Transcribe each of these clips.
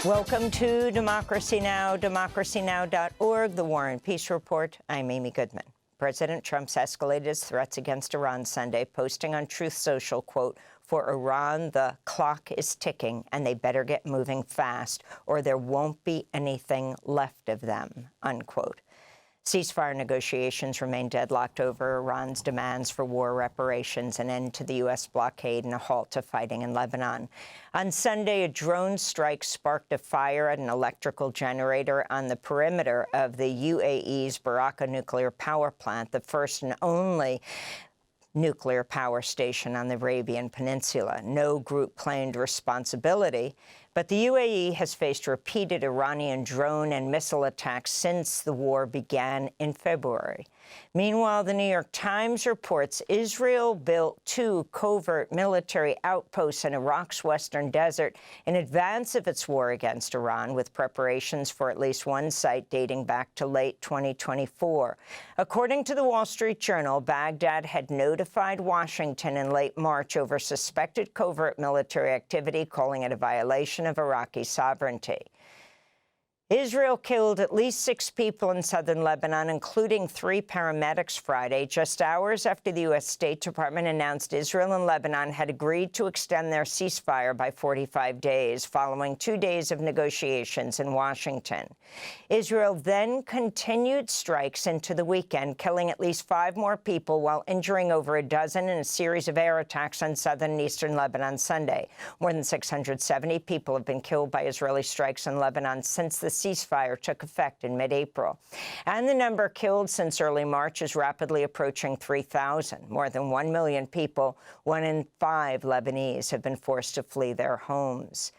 Welcome to Democracy Now!, democracynow.org, The War and Peace Report. I'm Amy Goodman. President Trump's escalated his threats against Iran Sunday, posting on Truth Social, quote, "For Iran, the clock is ticking, and they better get moving fast, or there won't be anything left of them," unquote. Ceasefire negotiations remain deadlocked over Iran's demands for war reparations, an end to the U.S. blockade, and a halt to fighting in Lebanon. On Sunday, a drone strike sparked a fire at an electrical generator on the perimeter of the UAE's Baraka nuclear power plant, the first and only nuclear power station on the Arabian Peninsula. No group claimed responsibility, but the UAE has faced repeated Iranian drone and missile attacks since the war began in February. Meanwhile, the New York Times reports Israel built 2 covert military outposts in Iraq's western desert in advance of its war against Iran, with preparations for at least one site dating back to late 2024. According to the Wall Street Journal, Baghdad had notified Washington in late March over suspected covert military activity, calling it a violation of Iraqi sovereignty. Israel killed at least 6 people in southern Lebanon, including 3 paramedics Friday, just hours after the U.S. State Department announced Israel and Lebanon had agreed to extend their ceasefire by 45 days, following 2 days of negotiations in Washington. Israel then continued strikes into the weekend, killing at least 5 more people while injuring over a dozen in a series of air attacks on southern and eastern Lebanon Sunday. More than 670 people have been killed by Israeli strikes in Lebanon since the ceasefire took effect in mid-April. And the number killed since early March is rapidly approaching 3,000. More than 1 million people, 1 in 5 Lebanese, have been forced to flee their homes.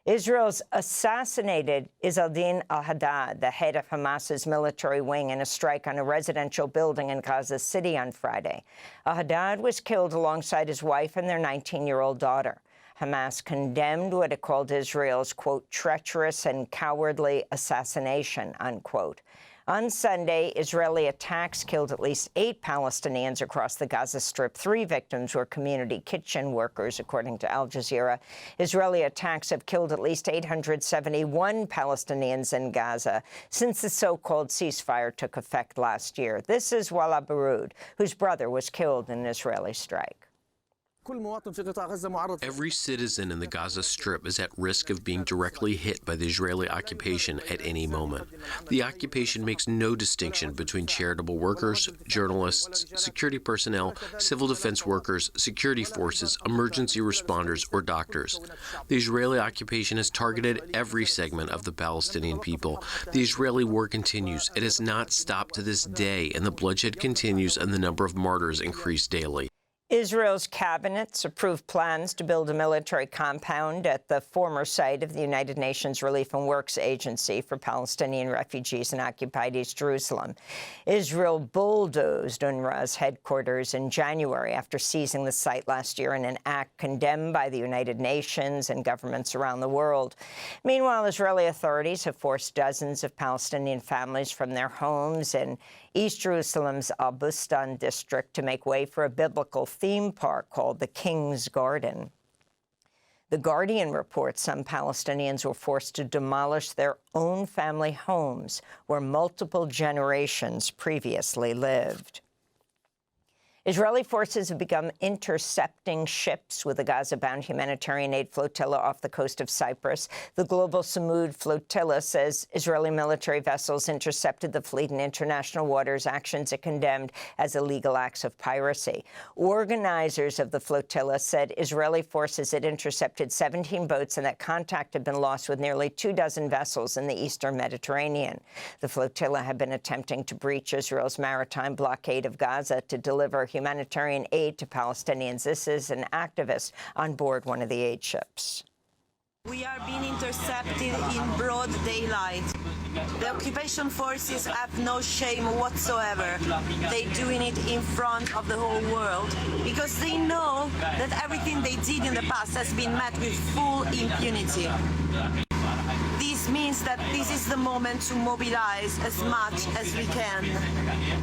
Israel's assassinated Izzeldin al-Haddad, the head of Hamas's military wing, in a strike on a residential building in Gaza City on Friday. Al-Haddad was killed alongside his wife and their 19-year-old daughter. Hamas condemned what it called Israel's, quote, treacherous and cowardly assassination, unquote. On Sunday, Israeli attacks killed at least 8 Palestinians across the Gaza Strip. 3 victims were community kitchen workers, according to Al Jazeera. Israeli attacks have killed at least 871 Palestinians in Gaza since the so-called ceasefire took effect last year. This is Walaa Baroud, whose brother was killed in an Israeli strike. Every citizen in the Gaza Strip is at risk of being directly hit by the Israeli occupation at any moment. The occupation makes no distinction between charitable workers, journalists, security personnel, civil defense workers, security forces, emergency responders, or doctors. The Israeli occupation has targeted every segment of the Palestinian people. The Israeli war continues. It has not stopped to this day, and the bloodshed continues and the number of martyrs increase daily. Israel's cabinets approved plans to build a military compound at the former site of the United Nations Relief and Works Agency for Palestinian refugees in occupied East Jerusalem. Israel bulldozed UNRWA's headquarters in January after seizing the site last year in an act condemned by the United Nations and governments around the world. Meanwhile, Israeli authorities have forced dozens of Palestinian families from their homes in East Jerusalem's Al-Bustan district to make way for a biblical theme park called the King's Garden. The Guardian reports some Palestinians were forced to demolish their own family homes where multiple generations previously lived. Israeli forces have begun intercepting ships with a Gaza-bound humanitarian aid flotilla off the coast of Cyprus. The global Samud flotilla says Israeli military vessels intercepted the fleet in international waters, actions it condemned as illegal acts of piracy. Organizers of the flotilla said Israeli forces had intercepted 17 boats and that contact had been lost with nearly 24 vessels in the eastern Mediterranean. The flotilla had been attempting to breach Israel's maritime blockade of Gaza to deliver humanitarian aid to Palestinians. This is an activist on board one of the aid ships. We are being intercepted in broad daylight. The occupation forces have no shame whatsoever. They're doing it in front of the whole world because they know that everything they did in the past has been met with full impunity. This means that this is the moment to mobilize as much as we can,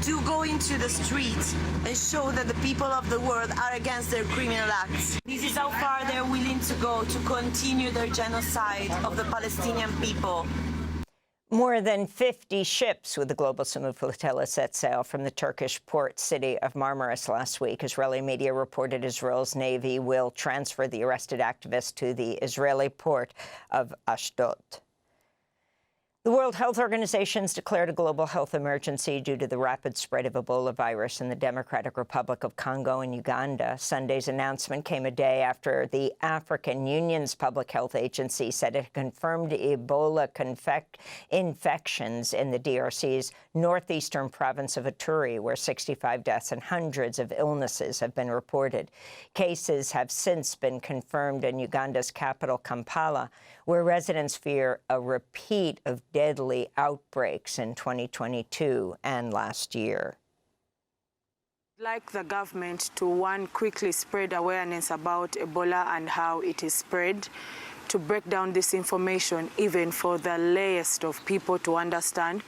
to go into the streets and show that the people of the world are against their criminal acts. This is how far they're willing to go to continue their genocide of the Palestinian people. More than 50 ships with the global Sumu flotilla set sail from the Turkish port city of Marmaris last week. Israeli media reported Israel's Navy will transfer the arrested activists to the Israeli port of Ashdod. The World Health Organization has declared a global health emergency due to the rapid spread of Ebola virus in the Democratic Republic of Congo and Uganda. Sunday's announcement came a day after the African Union's public health agency said it confirmed Ebola infections in the DRC's northeastern province of Ituri, where 65 deaths and hundreds of illnesses have been reported. Cases have since been confirmed in Uganda's capital, Kampala, where residents fear a repeat of deadly outbreaks in 2022 and last year. I'd like the government to, one, quickly spread awareness about Ebola and how it is spread, to break down this information even for the layest of people to understand,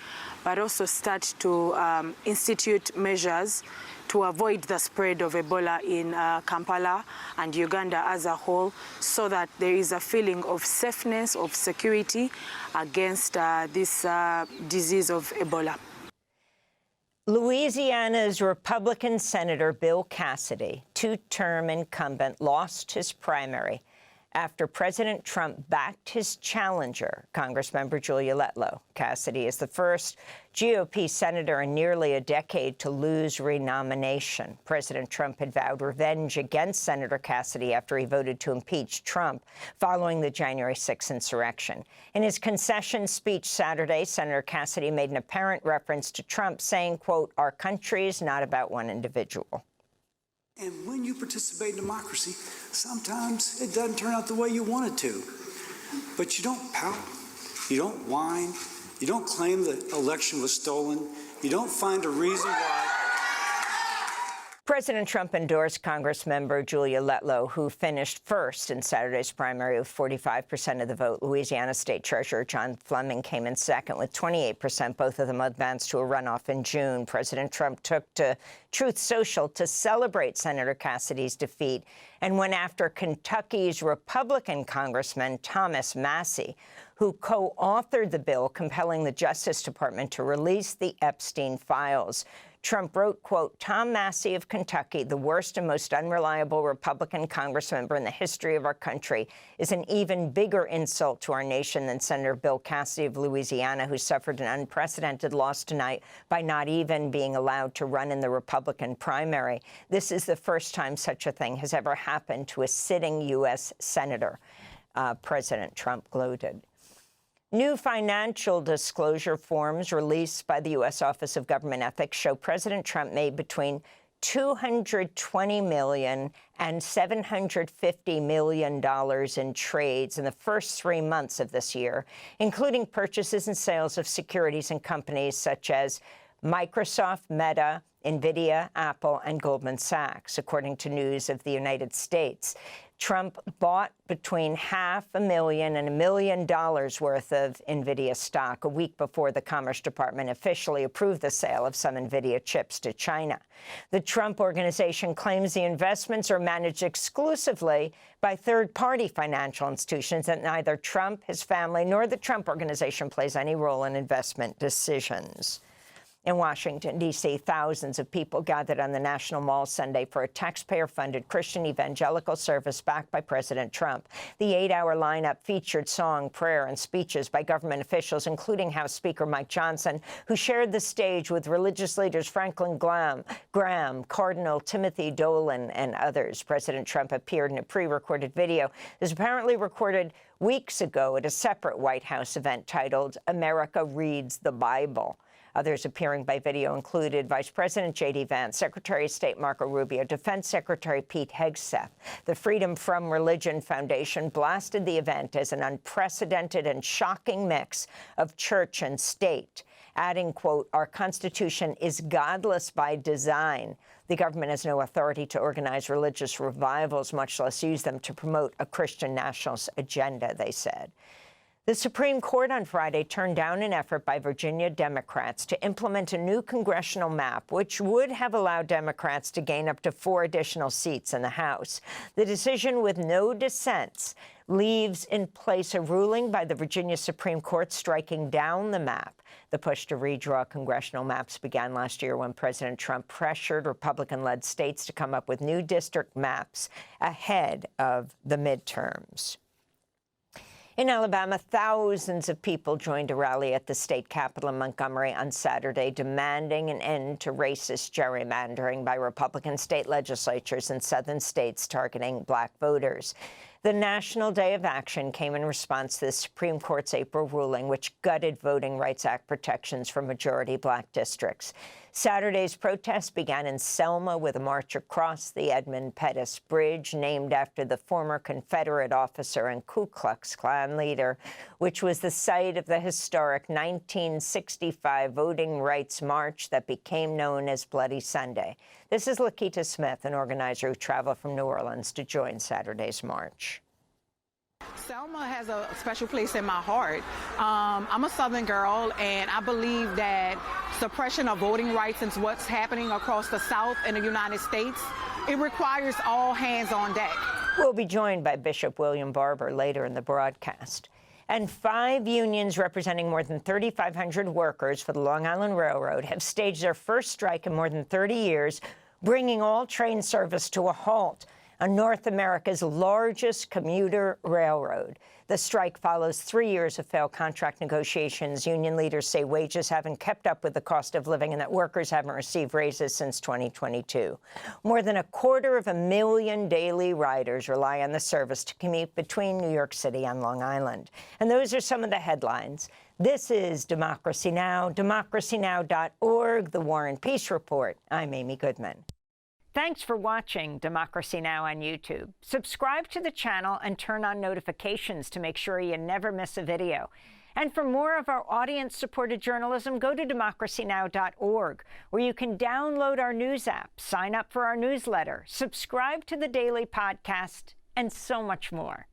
but also start to institute measures to avoid the spread of Ebola in Kampala and Uganda as a whole, so that there is a feeling of safeness, of security against this disease of Ebola. Louisiana's Republican Senator Bill Cassidy, two-term incumbent, lost his primary after President Trump backed his challenger, Congressmember Julia Letlow. Cassidy is the first GOP senator in nearly a decade to lose renomination. President Trump had vowed revenge against Senator Cassidy after he voted to impeach Trump following the January 6th insurrection. In his concession speech Saturday, Senator Cassidy made an apparent reference to Trump, saying, quote, "Our country is not about one individual." And when you participate in democracy, sometimes it doesn't turn out the way you want it to. But you don't pout, you don't whine, you don't claim the election was stolen, you don't find a reason why. President Trump endorsed Congressmember Julia Letlow, who finished first in Saturday's primary with 45% of the vote. Louisiana State Treasurer John Fleming came in second with 28%. Both of them advanced to a runoff in June. President Trump took to Truth Social to celebrate Senator Cassidy's defeat and went after Kentucky's Republican Congressman Thomas Massie, who co-authored the bill compelling the Justice Department to release the Epstein files. Trump wrote, quote, "Tom Massie of Kentucky, the worst and most unreliable Republican congressmember in the history of our country, is an even bigger insult to our nation than Senator Bill Cassidy of Louisiana, who suffered an unprecedented loss tonight by not even being allowed to run in the Republican primary. This is the first time such a thing has ever happened to a sitting U.S. senator," President Trump gloated. New financial disclosure forms released by the U.S. Office of Government Ethics show President Trump made between $220 million and $750 million in trades in the first 3 months of this year, including purchases and sales of securities in companies such as Microsoft, Meta, NVIDIA, Apple, and Goldman Sachs, according to News of the United States. Trump bought between $500,000 and $1 million worth of NVIDIA stock a week before the Commerce Department officially approved the sale of some NVIDIA chips to China. The Trump Organization claims the investments are managed exclusively by third-party financial institutions, and neither Trump, his family, nor the Trump Organization plays any role in investment decisions. In Washington, D.C., thousands of people gathered on the National Mall Sunday for a taxpayer-funded Christian evangelical service backed by President Trump. The 8-hour lineup featured song, prayer, and speeches by government officials, including House Speaker Mike Johnson, who shared the stage with religious leaders Franklin Graham, Cardinal Timothy Dolan, and others. President Trump appeared in a pre-recorded video that was apparently recorded weeks ago at a separate White House event titled America Reads the Bible. Others appearing by video included Vice President J.D. Vance, Secretary of State Marco Rubio, Defense Secretary Pete Hegseth. The Freedom From Religion Foundation blasted the event as an unprecedented and shocking mix of church and state, adding, quote, "Our Constitution is godless by design. The government has no authority to organize religious revivals, much less use them to promote a Christian nationalist agenda," they said. The Supreme Court on Friday turned down an effort by Virginia Democrats to implement a new congressional map, which would have allowed Democrats to gain up to 4 additional seats in the House. The decision, with no dissents, leaves in place a ruling by the Virginia Supreme Court striking down the map. The push to redraw congressional maps began last year when President Trump pressured Republican-led states to come up with new district maps ahead of the midterms. In Alabama, thousands of people joined a rally at the state capitol in Montgomery on Saturday, demanding an end to racist gerrymandering by Republican state legislatures in southern states targeting black voters. The National Day of Action came in response to the Supreme Court's April ruling, which gutted Voting Rights Act protections for majority black districts. Saturday's protest began in Selma with a march across the Edmund Pettus Bridge, named after the former Confederate officer and Ku Klux Klan leader, which was the site of the historic 1965 Voting Rights March that became known as Bloody Sunday. This is Lakita Smith, an organizer who traveled from New Orleans to join Saturday's march. Selma has a special place in my heart. I'm a Southern girl, and I believe that suppression of voting rights is what's happening across the South in the United States. It requires all hands on deck. We'll be joined by Bishop William Barber later in the broadcast. And 5 unions representing more than 3,500 workers for the Long Island Railroad have staged their first strike in more than 30 years, bringing all train service to a halt on North America's largest commuter railroad. The strike follows 3 years of failed contract negotiations. Union leaders say wages haven't kept up with the cost of living and that workers haven't received raises since 2022. More than 250,000 daily riders rely on the service to commute between New York City and Long Island. And those are some of the headlines. This is Democracy Now!, democracynow.org, The War and Peace Report. I'm Amy Goodman. Thanks for watching Democracy Now! On YouTube. Subscribe to the channel and turn on notifications to make sure you never miss a video. And for more of our audience-supported journalism, go to democracynow.org, where you can download our news app, sign up for our newsletter, subscribe to the daily podcast, and so much more.